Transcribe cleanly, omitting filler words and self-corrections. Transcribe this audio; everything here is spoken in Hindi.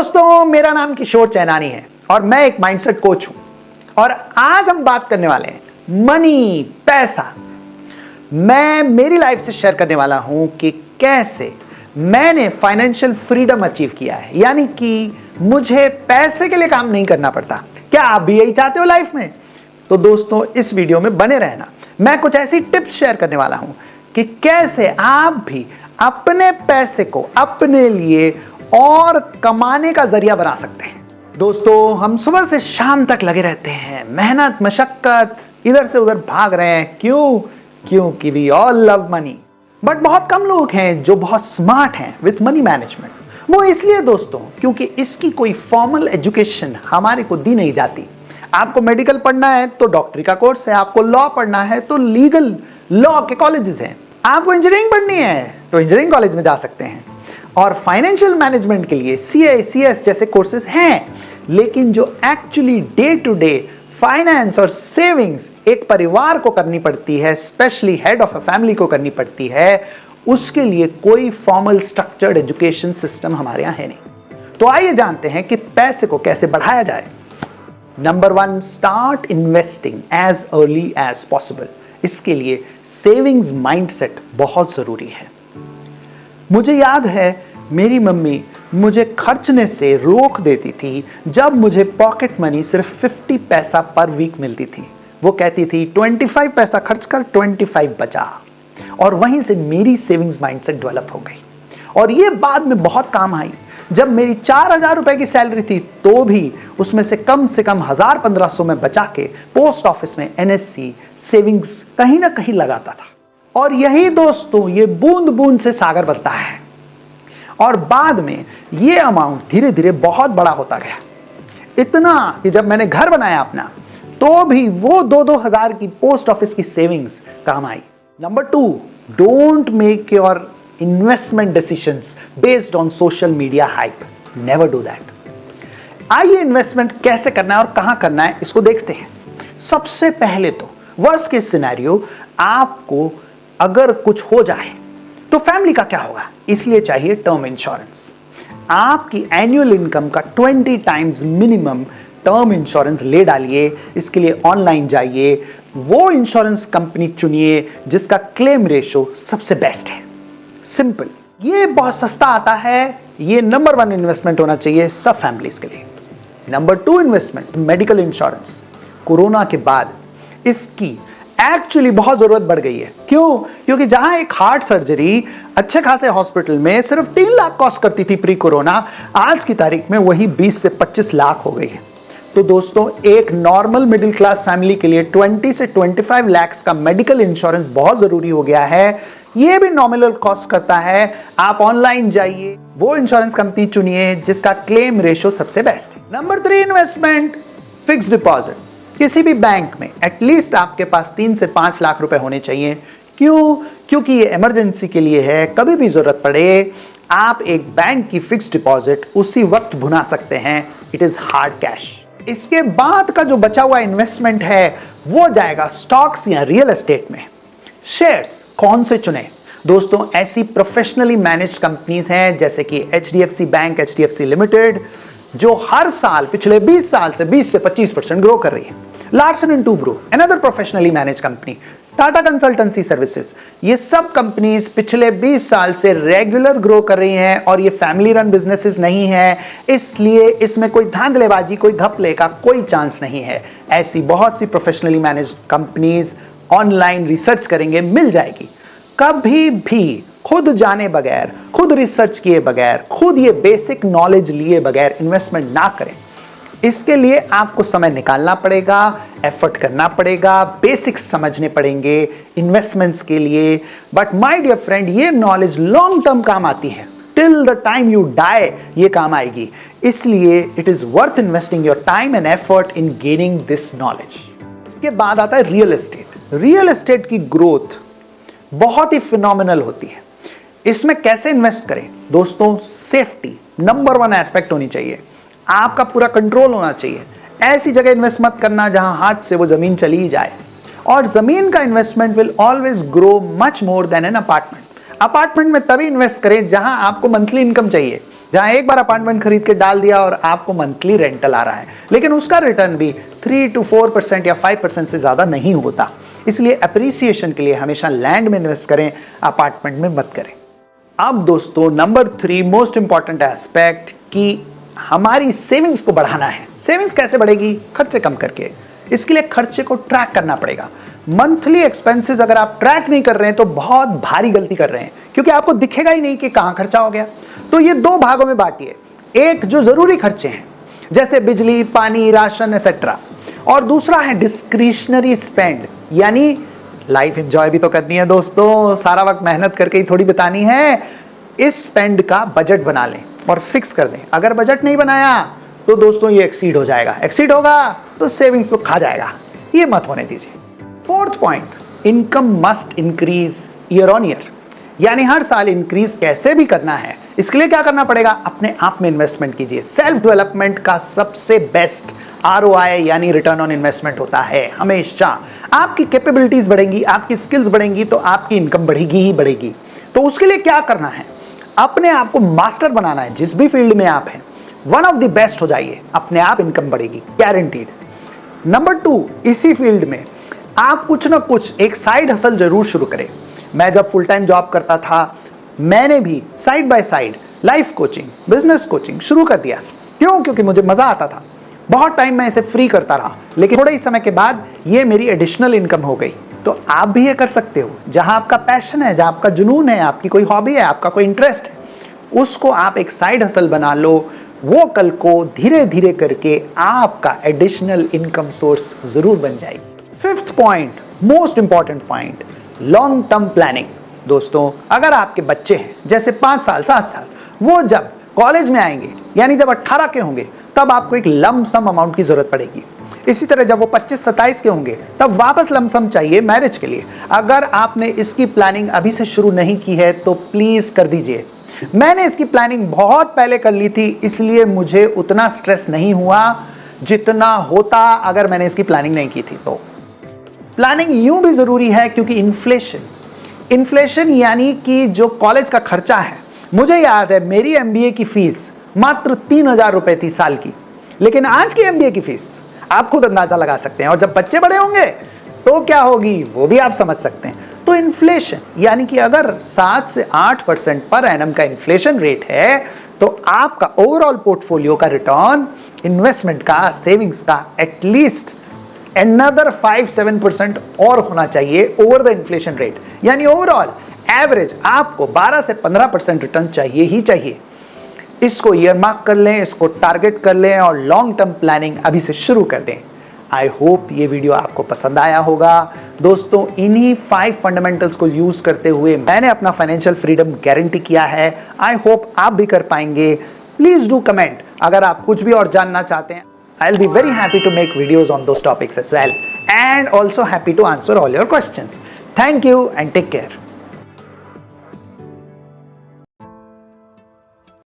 दोस्तों, मेरा नाम किशोर चैनानी है और मैं एक माइंडसेट कोच हूं। और आज हम बात करने वाले हैं मनी, पैसा। मैं मेरी लाइफ से शेयर करने वाला हूं कि कैसे मैंने फाइनेंशियल फ्रीडम अचीव किया है, यानी कि मुझे पैसे के लिए काम नहीं करना पड़ता। क्या आप भी यही चाहते हो लाइफ में? तो दोस्तों, इस वीडियो में बने रहना। मैं कुछ ऐसी टिप्स शेयर करने वाला हूं कि कैसे आप भी अपने पैसे को अपने लिए और कमाने का जरिया बना सकते हैं। दोस्तों, हम सुबह से शाम तक लगे रहते हैं, मेहनत मशक्कत, इधर से उधर भाग रहे हैं। क्योंकि we all love money. But बहुत कम लोग हैं जो बहुत स्मार्ट हैं विथ मनी मैनेजमेंट। वो इसलिए दोस्तों क्योंकि इसकी कोई फॉर्मल एजुकेशन हमारे को दी नहीं जाती। आपको मेडिकल पढ़ना है तो डॉक्टरी का कोर्स है, आपको लॉ पढ़ना है तो लीगल लॉ के कॉलेजेस हैं, आपको इंजीनियरिंग पढ़नी है तो इंजीनियरिंग कॉलेज में जा सकते हैं। और फाइनेंशियल मैनेजमेंट के लिए सीए, सीएस जैसे कोर्सेज हैं, लेकिन जो actually day to day finance और सेविंग्स एक परिवार को करनी पड़ती है, specially head of a family को करनी पड़ती है, उसके लिए कोई फॉर्मल स्ट्रक्चर्ड एजुकेशन सिस्टम हमारे यहाँ है नहीं। तो आइए जानते हैं कि पैसे को कैसे बढ़ाया जाए। Number 1, start investing as early as possible. इसके लिए सेविंग्स माइंडसेट बहुत जरूरी है। मुझे याद है मेरी मम्मी मुझे खर्चने से रोक देती थी जब मुझे पॉकेट मनी सिर्फ 50 पैसा पर वीक मिलती थी। वो कहती थी 25 पैसा खर्च कर, 25 बचा। और वहीं से मेरी सेविंग्स माइंडसेट डेवलप हो गई और ये बाद में बहुत काम आई। जब मेरी 4000 रुपए की सैलरी थी तो भी उसमें से कम 1000-1500 में बचा के पोस्ट ऑफिस में एनएससी सेविंग्स कहीं ना कहीं लगाता था। और यही दोस्तों, ये बूंद बूंद से सागर बनता है और बाद में ये अमाउंट धीरे धीरे बहुत बड़ा होता गया। इतना कि जब मैंने घर बनाया अपना तो भी वो 2-2 हजार की पोस्ट ऑफिस की सेविंग्स काम आई। Number 2, don't make your investment decisions based on social media hype. Never do that. आइए इन्वेस्टमेंट कैसे करना है और कहां करना है इसको देखते हैं। सबसे पहले तो वर्स्ट केस सिनेरियो, आपको अगर कुछ हो जाए तो फैमिली का क्या होगा, इसलिए चाहिए टर्म इंश्योरेंस। आपकी एनुअल इनकम का 20 टाइम्स मिनिमम टर्म इंश्योरेंस ले डालिए। इसके लिए ऑनलाइन जाइए, वो इंश्योरेंस कंपनी चुनिए जिसका क्लेम रेशो सबसे बेस्ट है। सिंपल, ये बहुत सस्ता आता है। ये नंबर 1 इन्वेस्टमेंट होना चाहिए सब फैमिलीज के लिए। Number 2 investment, medical insurance. Corona के बाद इसकी एक्चुअली बहुत जरूरत बढ़ गई है। क्योंकि जहां एक हार्ट सर्जरी अच्छे खासे हॉस्पिटल में सिर्फ 3 लाख कॉस्ट करती थी प्री कोरोना, आज की तारीख में वही 20 से 25 लाख हो गई है। तो दोस्तों, एक नॉर्मल मिडिल क्लास फैमिली के लिए 20 से 25 लाख का मेडिकल इंश्योरेंस बहुत जरूरी हो गया है। यह भी नॉमिनल कॉस्ट करता है। आप ऑनलाइन जाइए, वो इंश्योरेंस कंपनी चुनिए जिसका क्लेम रेशो सबसे बेस्ट है। Number 3 investment, fixed deposit. किसी भी बैंक में एटलीस्ट आपके पास 3 से 5 लाख रुपए होने चाहिए। क्योंकि ये इमरजेंसी के लिए है, कभी भी जरूरत पड़े आप एक बैंक की फिक्स्ड डिपॉजिट उसी वक्त भुना सकते हैं। It is hard cash. इसके बाद का जो बचा हुआ इन्वेस्टमेंट है वो जाएगा स्टॉक्स या रियल एस्टेट में। शेयर्स कौन से चुने? दोस्तों, ऐसी प्रोफेशनली मैनेज्ड कंपनीज हैं जैसे कि HDFC बैंक, HDFC लिमिटेड, जो हर साल पिछले 20 साल से 20 से 25% ग्रो कर रही है। Larsen and Toubro, another professionally manage company. Tata consultancy services, ये सब कंपनीज पिछले 20 साल से रेगुलर ग्रो कर रही हैं और ये फैमिली रन बिजनेसेस नहीं है, इसलिए इसमें कोई धांधलेबाजी, कोई घपले का कोई चांस नहीं है। ऐसी बहुत सी professionally manage companies online research करेंगे, मिल जाएगी। कभी भी खुद जाने बगैर, खुद रिसर्च किए बगैर, खुद ये बेसिक नॉलेज लिए बगैर इन्वेस्टमेंट ना करें। इसके लिए आपको समय निकालना पड़ेगा, एफर्ट करना पड़ेगा, बेसिक्स समझने पड़ेंगे इन्वेस्टमेंट्स के लिए। बट माय डियर फ्रेंड, ये नॉलेज लॉन्ग टर्म काम आती है। Till the time you die ये काम आएगी। इसलिए it is worth investing your time and effort in gaining this knowledge. इसके बाद आता है रियल एस्टेट। रियल एस्टेट की ग्रोथ बहुत ही फिनोमिनल होती है। इसमें कैसे इन्वेस्ट करें? दोस्तों, सेफ्टी नंबर 1 एस्पेक्ट होनी चाहिए। आपका पूरा कंट्रोल होना चाहिए। ऐसी जगह इन्वेस्ट मत करना जहां हाथ से वो जमीन चली ही जाए। और जमीन का investment will always grow much more than an apartment. Apartment में तभी इन्वेस्ट करें जहां आपको मंथली इनकम चाहिए, जहां एक बार अपार्टमेंट खरीद के डाल दिया और आपको मंथली रेंटल आ रहा है, लेकिन उसका रिटर्न भी 3 to 4% या 5% से ज्यादा नहीं होता। इसलिए अप्रिसिएशन के लिए हमेशा लैंड में इन्वेस्ट करें, अपार्टमेंट में मत करें। अब दोस्तों नंबर 3 मोस्ट इंपॉर्टेंट एस्पेक्ट कि हमारी सेविंग्स को बढ़ाना है। सेविंग्स कैसे बढ़ेगी? खर्चे कम करके। इसके लिए खर्चे को ट्रैक करना पड़ेगा। मंथली एक्सपेंसेस अगर आप ट्रैक नहीं कर रहे हैं तो बहुत भारी गलती कर रहे हैं, क्योंकि आपको दिखेगा ही नहीं कि कहां खर्चा हो गया। तो ये 2 भागों में बांटिए, एक जो जरूरी खर्चे हैं जैसे बिजली, पानी, राशन एक्सेट्रा, और दूसरा है डिस्क्रिशनरी स्पेंड, यानी लाइफ एंजॉय भी तो करनी है दोस्तों, सारा वक्त मेहनत करके ही थोड़ी बितानी है। इस स्पेंड का बजट बना लें और फिक्स कर दें। अगर बजट नहीं बनाया तो दोस्तों ये एक्सीड हो जाएगा, एक्सीड होगा तो सेविंग्स को खा जाएगा, ये मत होने दीजिए। 4th point, income must increase year on year, यानी हर साल इंक्रीज कैसे भी करना है, इसके लिए क्या करना पड़ेगा? अपने आप में इन्वेस्टमेंट कीजिए। सेल्फ डेवलपमेंट का सबसे बेस्ट ROI यानी रिटर्न ऑन इन्वेस्टमेंट होता है। हमेशा आपकी कैपेबिलिटीज बढ़ेंगी, आपकी स्किल्स बढ़ेंगी तो आपकी इनकम बढ़ेगी ही बढ़ेगी। तो उसके लिए क्या करना है? अपने आप को मास्टर बनाना है। जिस भी फील्ड में आप हैं, वन ऑफ द बेस्ट हो जाइए, अपने आप इनकम बढ़ेगी, गारंटीड। नंबर 2, इसी फील्ड में आप कुछ ना कुछ एक साइड हसल जरूर शुरू करें। मैं जब फुल टाइम जॉब करता था, मैंने भी side by side life coaching, business coaching शुरू कर दिया। क्यों? क्योंकि मुझे मजा आता था। बहुत टाइम मैं इसे फ्री करता रहा, लेकिन थोड़े ही समय के बाद ये मेरी एडिशनल इनकम हो गई। तो आप भी ये कर सकते हो। जहां आपका पैशन है, जहां आपका जुनून है, आपकी कोई हॉबी है, आपका कोई इंटरेस्ट है, उसको आप एक साइड हसल बना लो। वो कल को धीरे धीरे करके आपका एडिशनल इनकम सोर्स जरूर बन जाएगी। 5th point, most important point, long term planning. दोस्तों अगर आपके बच्चे हैं जैसे 5 साल 7 साल, वो जब कॉलेज में आएंगे यानी जब 18 के होंगे तब आपको एक लमसम अमाउंट की जरूरत पड़ेगी। इसी तरह जब वो 25-27 के होंगे तब वापस लमसम चाहिए मैरिज के लिए। अगर आपने इसकी प्लानिंग अभी से शुरू नहीं की है तो प्लीज कर दीजिए। मैंने इसकी प्लानिंग बहुत पहले कर ली थी, इसलिए मुझे उतना स्ट्रेस नहीं हुआ जितना होता अगर मैंने इसकी प्लानिंग नहीं की थी। तो प्लानिंग यूं भी जरूरी है क्योंकि इन्फ्लेशन यानी कि जो कॉलेज का खर्चा है, मुझे याद है मेरी MBA की फीस मात्र 3,000 रुपए थी साल की, लेकिन आज की MBA की फीस आप खुद अंदाजा लगा सकते हैं। और जब बच्चे बड़े होंगे तो क्या होगी वो भी आप समझ सकते हैं। तो इन्फ्लेशन यानी कि अगर 7 से 8% पर एनम का इन्फ्लेशन रेट है तो आपका ओवरऑल पोर्टफोलियो का रिटर्न, इन्वेस्टमेंट का, सेविंग्स का एटलीस्ट another 5-7% और होना चाहिए ओवर द इन्फ्लेशन रेट। यानी ओवरऑल एवरेज आपको 12 से 15% रिटर्न चाहिए ही चाहिए। इसको ईयर मार्क कर लें, इसको टारगेट कर लें और लॉन्ग टर्म प्लानिंग अभी से शुरू कर दें। आई होप ये वीडियो आपको पसंद आया होगा। दोस्तों इन्हीं 5 फंडामेंटल्स को यूज करते हुए मैंने अपना फाइनेंशियल फ्रीडम गारंटी किया है। आई होप आप भी कर पाएंगे। प्लीज डू कमेंट अगर आप कुछ भी और जानना चाहते हैं। I'll be very happy to make videos on those topics as well, and also happy to answer all your questions. Thank you and take care.